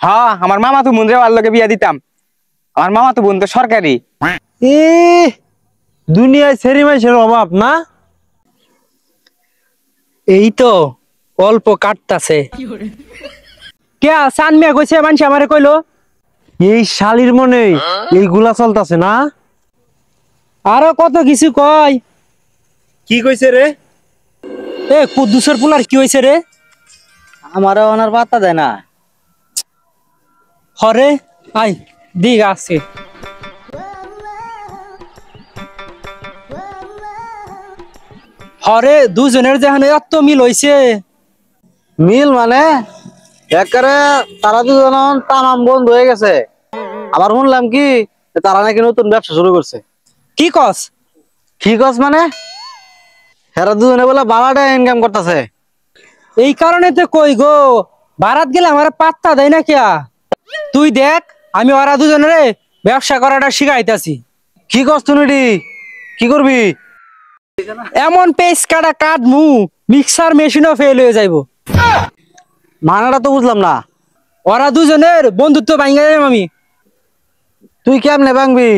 হ্যাঁ আমার মামা তো বোন রে ওর লগে বিয়া দিতাম। আমার মামা তো বোন তো সরকারি। এ দুনিয়ায় ছেড়ি মাইছের অভাব না। এই তো অল্প কাটতাছে। কে সান মিয়া কইছে মানুষ আমারে কইলো এই শালির মনে এইগুলা চলতাছে না। আরো কত কিছু কয়। কি কইছে রে? এ কুদ্দুসের পুলার কি হইছে রে? আমারও ওনার পাত্তা দেয় না। হরে আই দিক আছে। হরে দুজনের যেখানে এত মিল হইছে। মিল মানে একেবারে তারা দুজন তামাম বন্ধু হয়ে গেছে। আবার শুনলাম কি তারা নাকি নতুন ব্যবসা শুরু করছে। কি কস? কি কস মানে? হেরা দুজনে বলে বালাটা ইনকাম করতেছে। এই কারণে তো কই গো ভারত গেলে আমার পাত্তা দেয় না কিয়া। তুই দেখ আমি ওরা দুজনের ব্যবসা করাটা শিখাইতাছি। কি কস তুই? কি করবি? এমন পেস কাটা কাটমু মিক্সার মেশিনও ফেল হয়ে যাইব। মানাটা তো বুঝলাম না। ওরা দুজনের বন্ধুত্ব ভাঙা যাই আমি। তুই কেমনে ভাঙবি?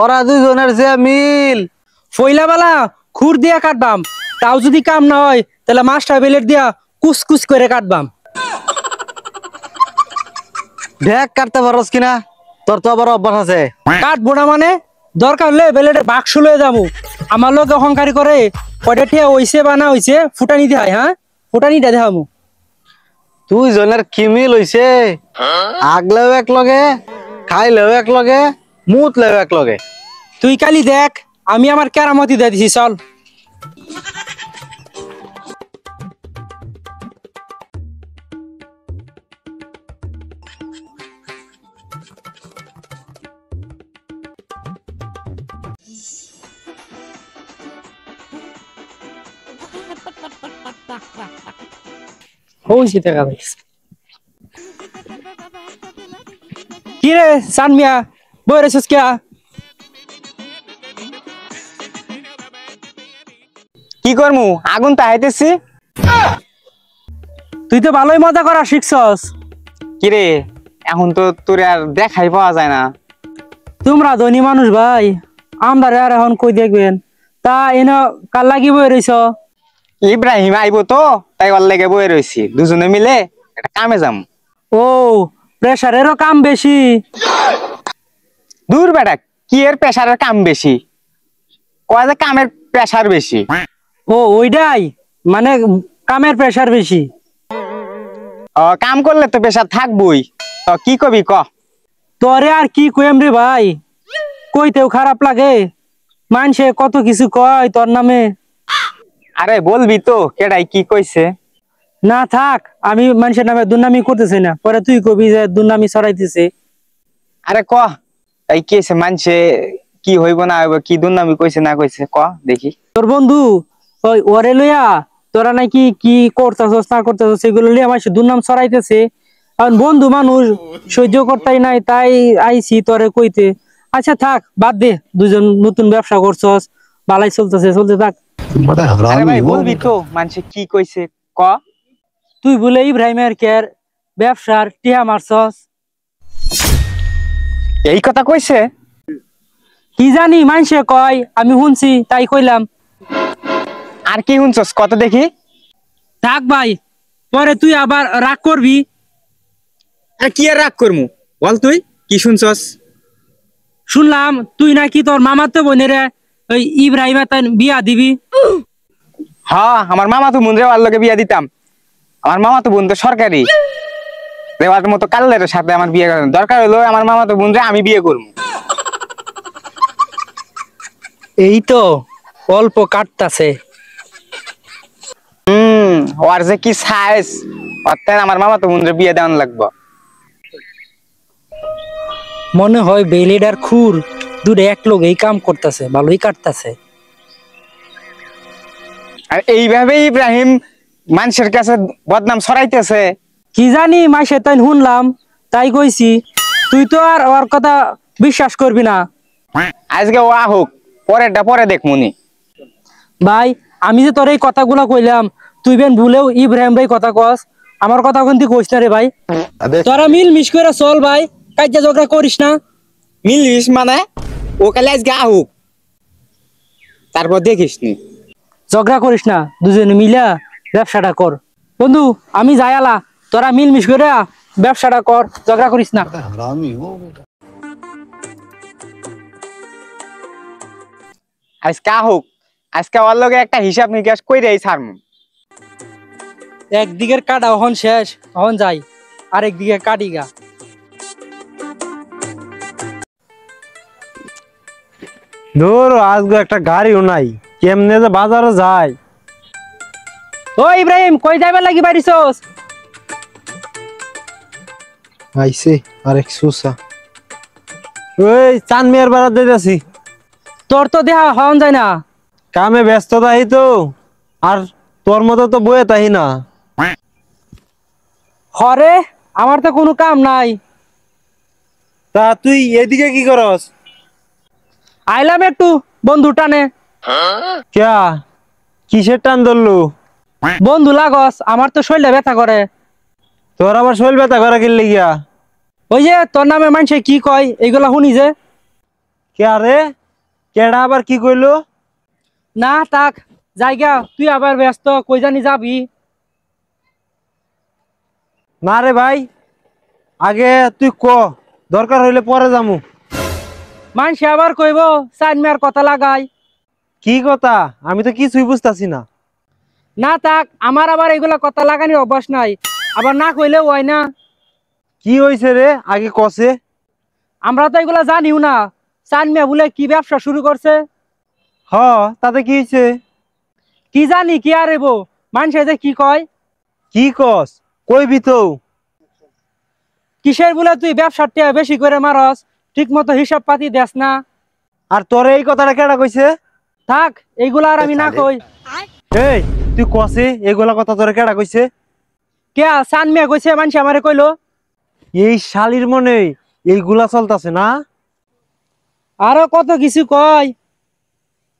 ওরা দুজনের যে মিল। ফইলা বেলা খুর দিয়া কাটবাম, তাও যদি কাম না হয় তাহলে মাস্টার বেলেট দিয়া কুচকুচ করে কাটবাম। দেখ কাটতে পারস কিনা, তোর তো আবার অভ্যাস আছে। কাটবো না মানে দরকার হলে বেলেটের বাক্স লয়ে যাবো। আমার লোক অহংকারী করে কয়টা ঠিয়া হইছে বা না হইছে ফুটানি দেয়। হ্যাঁ ফুটানিটা দেখামু। তুই জনের কি মিল হইছে? আগলেও এক লগে, খাইলেও এক লগে, মুতলেও এক লগে। তুই কালি দেখ আমি আমার কেরামতি দিয়ে দিছি চল। কি রে সান মিয়া বই রেছিস কিয়া? কি করমু আগুন তাহাইতেছি। তুই তো ভালোই মজা করা শিখছস। কিরে এখন তো তোর আর দেখাই পাওয়া যায় না। তোমরা ধনী মানুষ ভাই, আমরা আর এখন কই দেখবেন। তা এনে কাল লাগি বই রইছ? ইব্রাহিম আইবো তো তাই ওর লেগে বয়ে রয়েছি, দুজনে মিলে একটা কামে যাম। ও প্রেসারেরও কাম বেশি। দূর বেটা কি এর প্রেসারের কাম বেশি, কয় যে কামের প্রেসার বেশি। ও ওইটাই মানে কামের প্রেসার বেশি। কাম করলে তো প্রেসার থাকবই। তো কি কবি ক? তোরে আর কি কইম রে ভাই, কইতেও খারাপ লাগে। মানুষে কত কিছু কয় তোর নামে। আরে বলবি তো কেডাই কি কইছে? না থাক, আমি মানুষের নামে দুর্নামি করতেছি না, পরে তুই কবি যে দুর্নামি ছড়াইতেছে। আরে ক এই কি হইছে, মানছে কি হইব না হইব, কি দুর্নামি কইছে না কইছে ক দেখি। তোর বন্ধু ওই ওরে লইয়া তোরা নাকি কি করতেছস না করতেছস সেগুলো লিয়ে আমার দুর্নাম ছড়াইতেছে। কারণ বন্ধু মানুষ সহ্য করতেই নাই, তাই আইছি তোরে কইতে। আচ্ছা থাক বাদ দে, দুজন নতুন ব্যবসা করছস, ভালাই চলতেছে, চলতে থাক। আরে ভাই বলবি তো মানছে কি কইছে ক। তুই বলে ইব্রাহিমের কের ব্যবসার টিহা মারছস। এই কথা কইছে? কি জানি মানুষে কয়, আমি শুনছি তাই কইলাম। আর কি শুনছস কত দেখি। থাক ভাই, পরে তুই আবার রাগ করবি। আরে কি আর রাগ করমু, বল তুই কি শুনছস? শুনলাম তুই নাকি তোর মামাতো বোনের ওই ইব্রাহিম তাই বিয়া দিবি। হ্যাঁ আমার মামা তো বোন রে ওর লগে বিয়া দিতাম। আমার মামা তো বোন তো সরকারি, রেওয়ার মতো কাল্লের সাথে আমার বিয়ে করার দরকার হলো। আমার মামা তো বোন রে আমি বিয়ে করবো। এই তো অল্প কাটতাছে। ওর যে কি সাইজ, অর্থাৎ আমার মামা তো বোন রে বিয়ে দেওয়ান লাগবো। মনে হয় বেলিডার খুর দূরে এক লোক এই কাম করতেছে, ভালোই কাটতাছে। আর এইভাবে ইব্রাহিম মানুষের কাছে বদনাম ছড়াইতেছে। কি জানি মাসে তাই শুনলাম তাই কইছি। তুই তো আর ওর কথা বিশ্বাস করবি না। আজকে ও হোক, পরেরটা পরে দেখমুনি। ভাই আমি যে তোর এই কথাগুলো কইলাম, তুই বেন ভুলেও ইব্রাহিম ভাই কথা কস। আমার কথা কিন্তু কইস না রে ভাই। তোরা মিল মিশ করে চল ভাই, কাজে ঝগড়া করিস না। মিলিস মানে ও কালে আজকে আহুক, তারপর দেখিস নি। ঝগড়া করিস না, দুজনে মিলা ব্যবসাটা কর। বন্ধু আমি যাই আলা, তোরা মিল মিশ করে ব্যবসাটা কর, ঝগড়া করিস না। আজকে আহুক, আজকে ওর লগে একটা হিসাব নিকাশ কইরাই ছাড়মু। একদিকের কাটা অহন শেষ, অহন যাই আর একদিকে কাটি গা। ধর আজকে একটা গাড়িও নাই, কেমনে যে বাজারে যায়। ও ইব্রাহিম, কই যাইবার লাগি বাড়িছস? আইছে আরেক সুসা। ওই চান মিয়ার বাড়া দিতেছি, তোর তো দেহা হন যায় না। কামে ব্যস্ত তাই তো, আর তোর মতো তো বয়ে তাই না। হরে আমার তো কোনো কাম নাই। তা তুই এদিকে কি করস? আইলাম একটু বন্ধু টানে। ক্যা কিসের টান ধরলু? বন্ধু লাগস, আমার তো শরীরটা ব্যথা করে। তোর আবার শরীর ব্যথা করা কিনলে গিয়া? ওই যে তোর নামে মানুষে কি কয় এইগুলা শুনি যে। কে রে, কেডা আবার কি কইলো? না তাক জায়গা, তুই আবার ব্যস্ত, কই জানি যাবি। না রে ভাই, আগে তুই ক, দরকার হইলে পরে যামু। মানুষে আবার কইব চার মেয়ার কথা লাগাই। কি কথা, আমি তো কিছুই বুঝতাছি না। না তাক, আমার আবার এগুলা কথা লাগানির অভ্যাস নাই, আবার না কইলেও হয় না। কি হইছে রে, আগে কসে। আমরা তো এগুলা জানিও না, চান মিয়া বলে কি ব্যবসা শুরু করছে। হ, তাতে কি হইছে? কি জানি কি আর এবো, মানুষে যে কি কয়। কি কস, কইবি তো। কিসের বলে তুই ব্যবসার টিয়া বেশি করে মারস, ঠিক মতো হিসাব পাতি দেস না। আর তোরে এই কথাটা কেডা কইছে? থাক এইগুলা আর আমি না কই। এই তুই কসে এগুলা কথা তোরে কেডা কইছে? কে চান মিয়া কইছে, মানুষ আমারে কইলো। এই শালির মনে এইগুলা চলতাছে না। আরো কত কিছু কয়।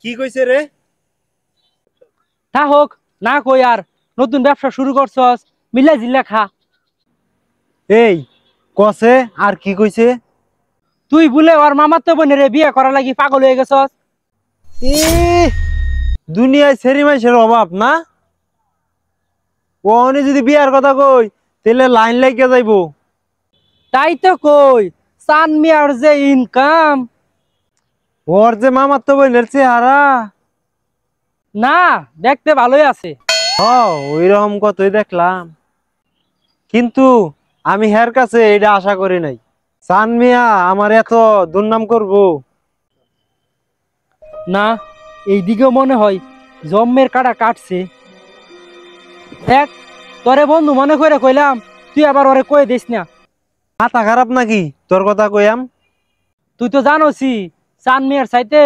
কি কইছে রে? তা হোক, না কই আর, নতুন ব্যবসা শুরু করছস, মিলা জিল্লা খা। এই কসে আর কি কইছে? তুই বলে ওর মামার তো বোনের বিয়ে করা লাগি পাগল হয়ে গেছস। এ দুনিয়ায় সেরি মাইসের অভাব না। ও অনে যদি বিয়ার কথা কই তাহলে লাইন লাগিয়ে যাইবো। তাই তো কই, চান মিয়ার যে ইনকাম। ওর যে মামার তো বোনের চেহারা। না দেখতে ভালোই আছে। হ, ওইরকম কতই দেখলাম, কিন্তু আমি হের কাছে এটা আশা করি নাই। চান মিয়া আমার এত দুর্নাম করবো। না এইদিকেও মনে হয় জম্মের কাটা কাটছে। দেখ তোরে বন্ধু মনে করে কইলাম, তুই আবার ওরে কয়ে দিস না। মাথা খারাপ নাকি তোর কথা কইয়াম? তুই তো জানোসি চান মিয়ার চাইতে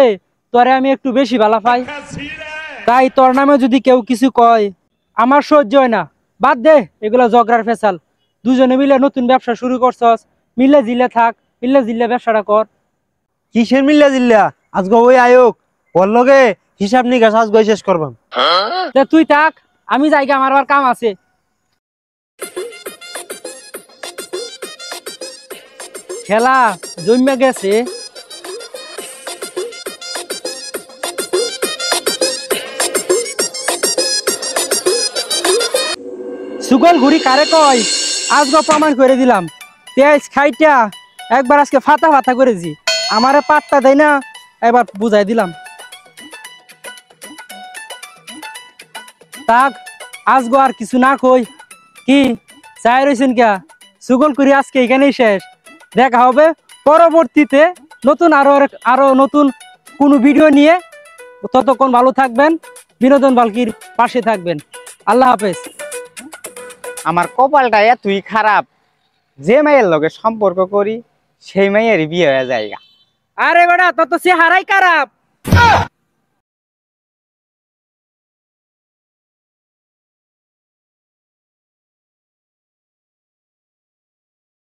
তোরে আমি একটু বেশি ভালো পাই, তাই তোর নামে যদি কেউ কিছু কয় আমার সহ্য হয় না। বাদ দে এগুলা ঝগড়ার ফেসাল, দুজনে মিলে নতুন ব্যবসা শুরু করছস, মিলে জিলে থাক, মিলে জিলে ব্যবসাটা কর। কিসের মিল্লা জিল্লা, আজকে ওই আয়োগ ওর লগে হিসাব নিকাশ আজকে শেষ করবাম। তা তুই থাক, আমি জায়গা, আমার আবার কাম আছে। খেলা জমে গেছে। সুগল ঘুরি কারে কয়, আজকে প্রমাণ করে দিলাম। তেজ খাইটা একবার আজকে ফাতা ফাতা করেছি, আমারে পাত্তা দেয় না, এবার বুঝাই দিলাম। তাক আজগো আর কিছু না কই, কি চাই রয়েছেন কে? সুগল করি আজকে এখানেই শেষ, দেখা হবে পরবর্তীতে নতুন আরো নতুন কোনো ভিডিও নিয়ে। ততক্ষণ ভালো থাকবেন, বিনোদন বালকির পাশে থাকবেন। আল্লাহ হাফেজ। আমার কপালটা এতই খারাপ, যে মাইয়ের লগে সম্পর্ক করি সেই মাইয়েরই বিয়ে হয়ে যায়। আরে বেটা তত সে হারাই খারাপ।